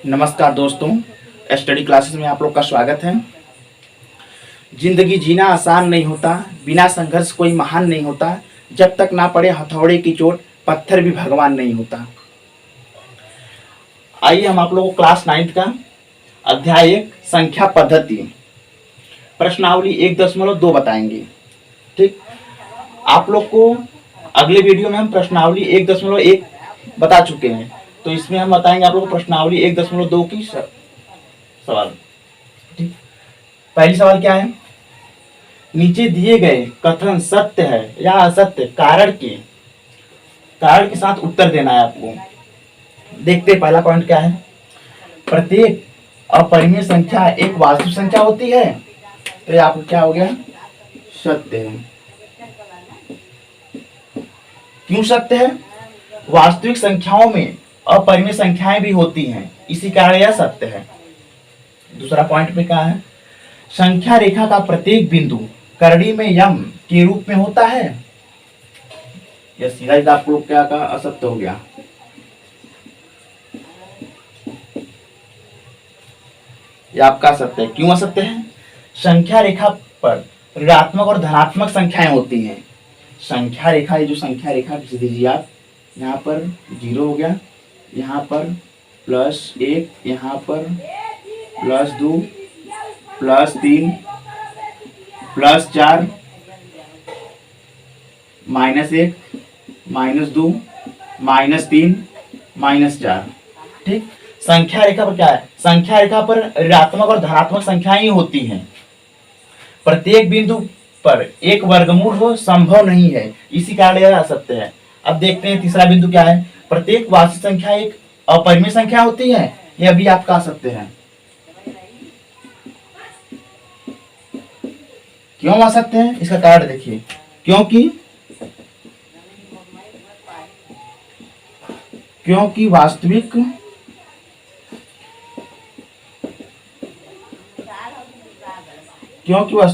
नमस्कार दोस्तों, study classes में आप लोग का स्वागत है। जिंदगी जीना आसान नहीं होता, बिना संघर्ष कोई महान नहीं होता, जब तक ना पड़े हथौड़े की चोट पत्थर भी भगवान नहीं होता। आइए हम आप लोगों को क्लास 9 का अध्याय 1 संख्या पद्धति प्रश्नावली 1.2 बताएंगे। ठीक, आप लोग को अगले वीडियो में हम प्रश्नावली 1.1 बता चुके हैं, तो इसमें हम बताएंगे आप लोग को प्रश्नावली 1.2 की सवाल। ठीक, पहली सवाल क्या है? नीचे दिए गए कथन सत्य है या असत्य, कारण के साथ उत्तर देना है आपको। देखते हैं पहला पॉइंट क्या है। प्रत्येक अपरिमेय संख्या एक वास्तविक संख्या होती है, तो ये आपको क्या हो गया? सत्य है। क्यों सत्य है? वास्तविक संख्याओं में अपरिमेय संख्याएं भी होती हैं, इसी कारण यह सत्य है। दूसरा पॉइंट पे क्या है? संख्या रेखा का प्रत्येक बिंदु करड़ी में यम के रूप में होता है। यह सीधा आप लोग क्या कहा? असत्य हो गया। यह आपका असत्य है। क्यों असत्य है? संख्या रेखा पर ऋणात्मक और धनात्मक संख्याएं होती हैं। संख्या रेखा, ये जो संख्या रेखा दीजिए आप, यहाँ पर 0 हो गया, यहाँ पर +1, यहाँ पर +2, +3, +4, -1, -2, -3, -4। ठीक, संख्या रेखा पर क्या है? संख्या रेखा पर ऋणात्मक और धनात्मक संख्याएं ही होती हैं। प्रत्येक बिंदु पर एक वर्गमूल हो संभव नहीं है, इसी कारण यह असत्य है। अब देखते हैं तीसरा बिंदु क्या है। प्रत्येक वास्तविक संख्या एक अपरिमेय संख्या होती है, यह भी आपका असत्य है। क्यों असत्य है? इसका कारण देखिए। क्योंकि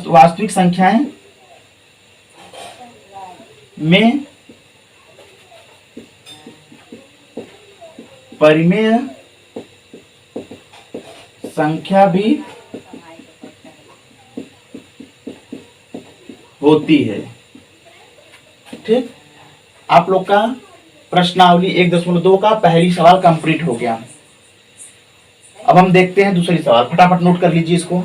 वास्तविक संख्याएं में परिमेय संख्या भी होती है। ठीक, आप लोग का प्रश्नावली 1.2 का पहली सवाल कंप्लीट हो गया। अब हम देखते हैं दूसरी सवाल। फटाफट नोट कर लीजिए इसको।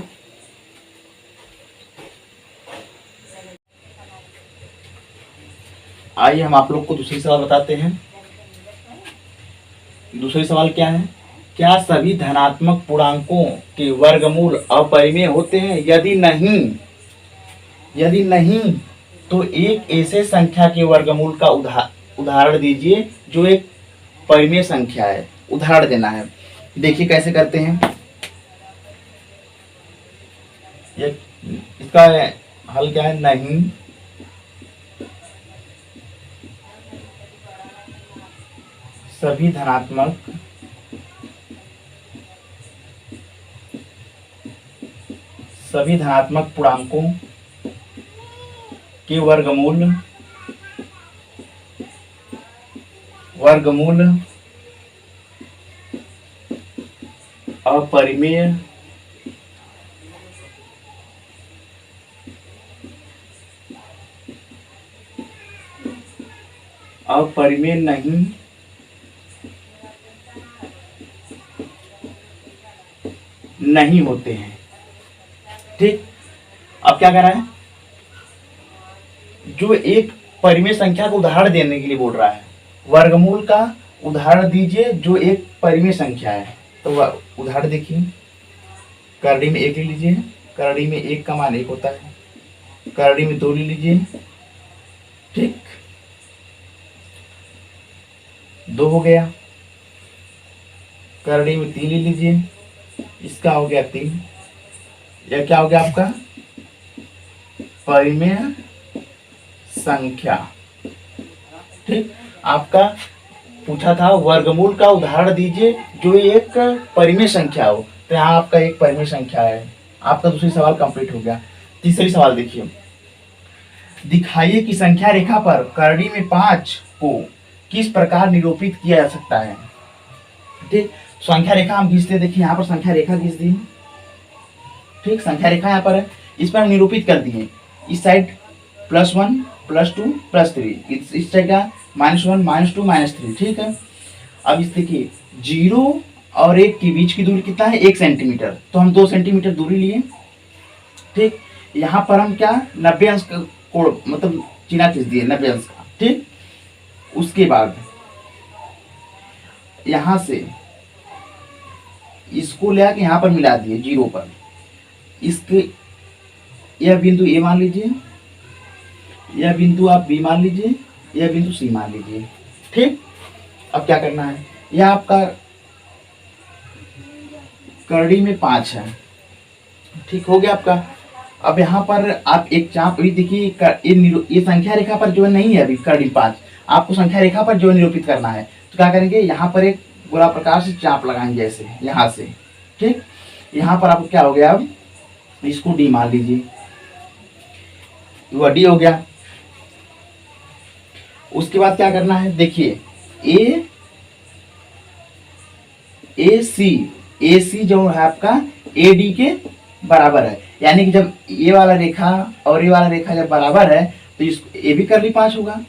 आइए हम आप लोग को दूसरी सवाल बताते हैं। दूसरी सवाल क्या है? क्या सभी धनात्मक पूर्णांकों के वर्गमूल अपरिमेय होते हैं? यदि नहीं तो एक ऐसे संख्या के वर्गमूल का उदाहरण दीजिए जो एक परिमेय संख्या है। उदाहरण देना है। देखिए कैसे करते हैं। इसका हल क्या है? नहीं सभी धनात्मक पूर्णांकों के वर्गमूल अपरिमेय नहीं होते हैं। ठीक, अब क्या कर रहा है? जो एक परिमेय संख्या को उदाहरण देने के लिए बोल रहा है। वर्गमूल का उदाहरण दीजिए जो एक परिमेय संख्या है। तो उदाहरण देखिए। करड़ी में 1 ले लीजिए। करड़ी में 1 का मान 1 होता है। करड़ी में 2 ले लीजिए। ठीक, 2 हो गया। करड़ी में 3 ले लीजिए। इसका हो गया 3। यह क्या हो गया आपका? परिमेय संख्या। ठीक, आपका पूछा था वर्गमूल का उदाहरण दीजिए जो एक परिमेय संख्या हो, तो यहाँ आपका एक परिमेय संख्या है। आपका दूसरी सवाल कंप्लीट हो गया। तीसरी सवाल देखिए। दिखाइए कि संख्या रेखा पर करड़ी में 5 को किस प्रकार निरूपित किया जा सकता है। ठीक, संख्या रेखा हम खींचते हैं, देखिए यहाँ पर संख्या रेखा खींच दी, ठीक, संख्या रेखा यहाँ पर है, इस पर हम निरूपित कर दिए, इस साइड +1 +2 +3, इस साइड का -1 -2 -3, ठीक है। अब इस देखिए 0 और 1 के बीच की दूरी कितना है, 1 सेंटीमीटर, तो हम 2 सेंटीमीटर दूरी लिए, ठीक। यहाँ पर हम क्या 90 अंश का कोण मतलब चिन्ह खींच दिए 90 अंश का, ठीक। उसके बाद यहाँ से इसको ले आके यहाँ पर मिला दिए 0 पर, इसके यह बिंदु ए मान लीजिए, यह बिंदु आप बी मान लीजिए, यह बिंदु सी मान लीजिए, ठीक। अब क्या करना है, यह आपका करड़ी में 5 है, ठीक हो गया आपका। अब यहाँ पर आप एक चाप भी देखिए, ये संख्या रेखा पर जो है नहीं है अभी करड़ी 5, आपको संख्या रेखा पर जो निरूपित करना है, तो क्या करेंगे, यहाँ पर एक गोला प्रकार से चाप लगाएंगे ऐसे यहाँ से, ठीक। यहाँ पर आपको क्या हो गया, अब इसको डी मान लीजिए, वह डी हो गया। उसके बाद क्या करना है, देखिए ए सी जो है आपका ए डी के बराबर है, यानी कि जब ये वाला रेखा और ये वाला रेखा जब बराबर है तो इस ए भी करली 5 होगा,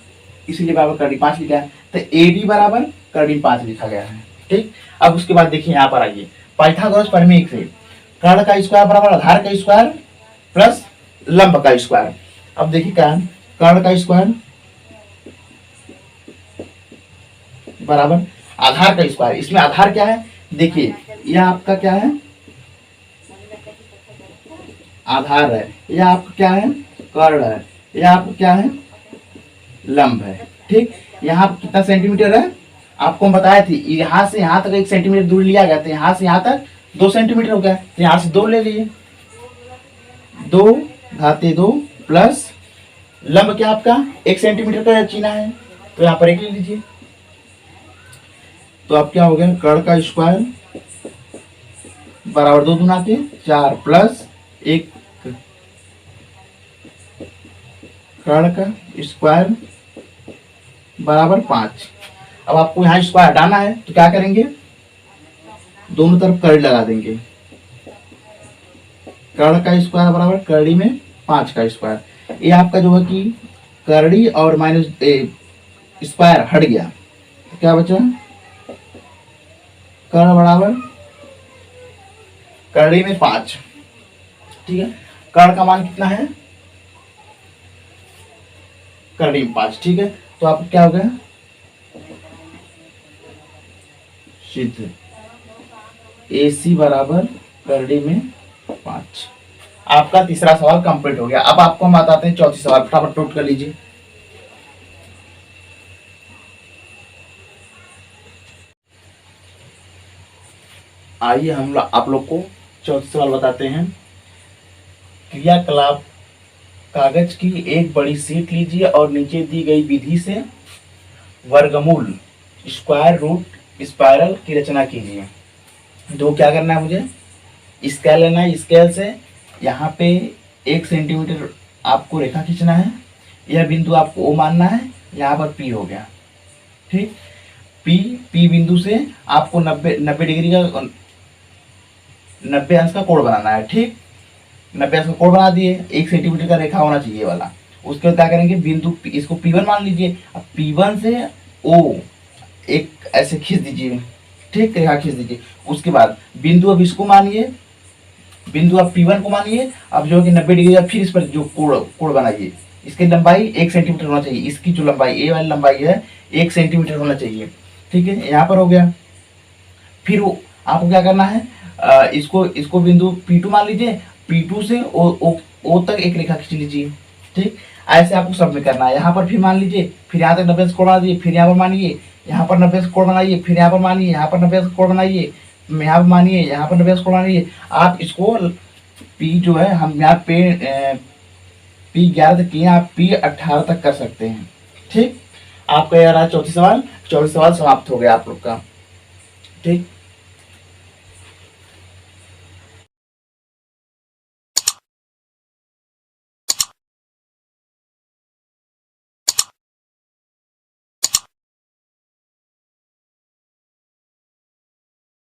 इसीलिए बराबर करली 5 लिखा है, तो ए डी बराबर करली 5 लिखा गया है, ठीक। अब उसके बाद देखिए यहाँ पर आइए, पाइथागोरस प्रमेय से कर्ण का स्क्वायर बराबर आधार का स्क्वायर प्लस लंब का स्क्वायर। अब देखिए क्या है, कर्ण का स्क्वायर बराबर आधार का स्क्वायर, इसमें आधार क्या है, देखिए यह आपका क्या है, आधार है, यह आपका क्या है, कर्ण है, यह आपका क्या है, लंब है, ठीक। यहाँ कितना सेंटीमीटर है, आपको हम बताए थे, यहाँ से यहाँ तक 1 सेंटीमीटर दूरी लिया गया, तो यहाँ से यहाँ तक 2 सेंटीमीटर हो गया, तो यहाँ से 2 ले लीजिए, 2 घाते 2 प्लस लंब क्या आपका 1 सेंटीमीटर का चिन्ह है, तो यहाँ पर 1 ले लीजिए। तो अब क्या हो गया, कर्ण का स्क्वायर बराबर 2 दूना के 4 प्लस 1 कर्ण का स्क्वायर बराबर 5। अब आपको यहाँ स्क्वायर हटाना है, तो क्या करेंगे, दोनों तरफ कड़ी लगा देंगे, कर्ण का स्क्वायर बराबर करड़ी में 5 का स्क्वायर, ये आपका जो है कि करड़ी और माइनस स्क्वायर हट गया, तो क्या बचा, कर्ण बराबर करड़ी में 5, ठीक है। कर्ण का मान कितना है, करड़ी में 5, ठीक है। तो आपको क्या हो गया, सिद्ध AC बराबर करड़ी में 5। आपका तीसरा सवाल कंप्लीट हो गया। अब आपको हम बताते हैं चौथी सवाल, फटाफट नोट कर लीजिए। आइए हम आप लोग को चौथा सवाल बताते हैं। क्रियाकलाप कागज की एक बड़ी शीट लीजिए और नीचे दी गई विधि से वर्गमूल स्क्वायर रूट स्पाइरल की रचना कीजिए। तो क्या करना है, मुझे स्केल लेना है, स्केल से यहाँ पे 1 सेंटीमीटर आपको रेखा खींचना है, यह बिंदु आपको O मानना है, यहाँ पर P हो गया, ठीक। P बिंदु से आपको 90 डिग्री का 90 अंश का कोण बनाना है, ठीक। 90 अंश का कोण बना दिए, 1 सेंटीमीटर का रेखा होना चाहिए वाला। उसके बाद क्या करेंगे, बिंदु इसको P1 मान लीजिए, अब P1 से O एक ऐसे खींच दीजिए, ठीक, रेखा खींच दीजिए। उसके बाद बिंदु अब इसको मानिए, बिंदु आप P1 को मानिए, अब जो है कि 90 डिग्री का फिर इस पर जो कोण बनाइए, इसकी लंबाई 1 सेंटीमीटर होना चाहिए, इसकी जो लंबाई ए वाली लंबाई है 1 सेंटीमीटर होना चाहिए, ठीक है। यहाँ पर हो गया। फिर आपको क्या करना है, इसको बिंदु P2 मान लीजिए, P2 से O तक एक रेखा खींच लीजिए, ठीक। ऐसे आपको सब में करना है। यहाँ पर फिर मान लीजिए, फिर यहाँ तक 90 अंश कोण बना दीजिए, फिर यहाँ पर मानिए, यहाँ पर 90 अंश कोण बनाइए, फिर यहाँ पर मानिए, यहाँ पर 90 अंश कोण बनाइए, यहाँ पर मानिए, यहाँ पर 90 अंश कोण बनाइए। आप इसको P जो है हम यहाँ पे P11 तक किए, आप P18 तक कर सकते हैं, ठीक। आपका यह रहा चौथी सवाल समाप्त हो गया आप लोग का, ठीक।